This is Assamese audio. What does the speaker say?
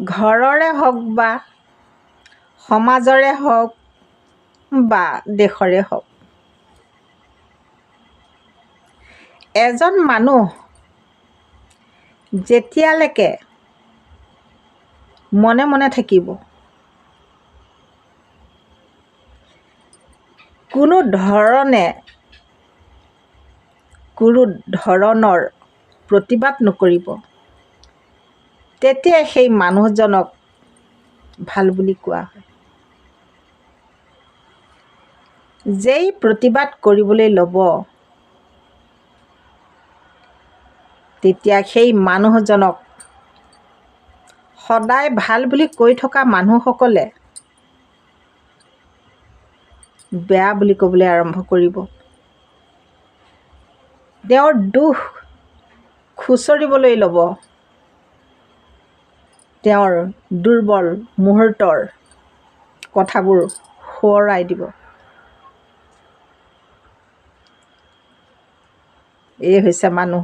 ঘৰৰে হওক বা সমাজৰে হওক বা দেশৰে হওক, এজন মানুহ যেতিয়ালৈকে মনে মনে থাকিব, কোনো ধৰণৰ প্ৰতিবাদ নকৰিব, তেতিয়া সেই মানুহজনক ভাল বুলি কোৱা হয়। যেই প্ৰতিবাদ কৰিবলৈ ল'ব, তেতিয়া সেই মানুহজনক সদায় ভাল বুলি কৈ থকা মানুহসকলে বেয়া বুলি ক'বলৈ আৰম্ভ কৰিব। তেওঁৰ দুখ খুচৰিবলৈ ল'ব, তেওঁৰ দুৰ্বল মুহূৰ্তৰ কথাবোৰ সোঁৱৰাই দিব। এই হৈছে মানুহ।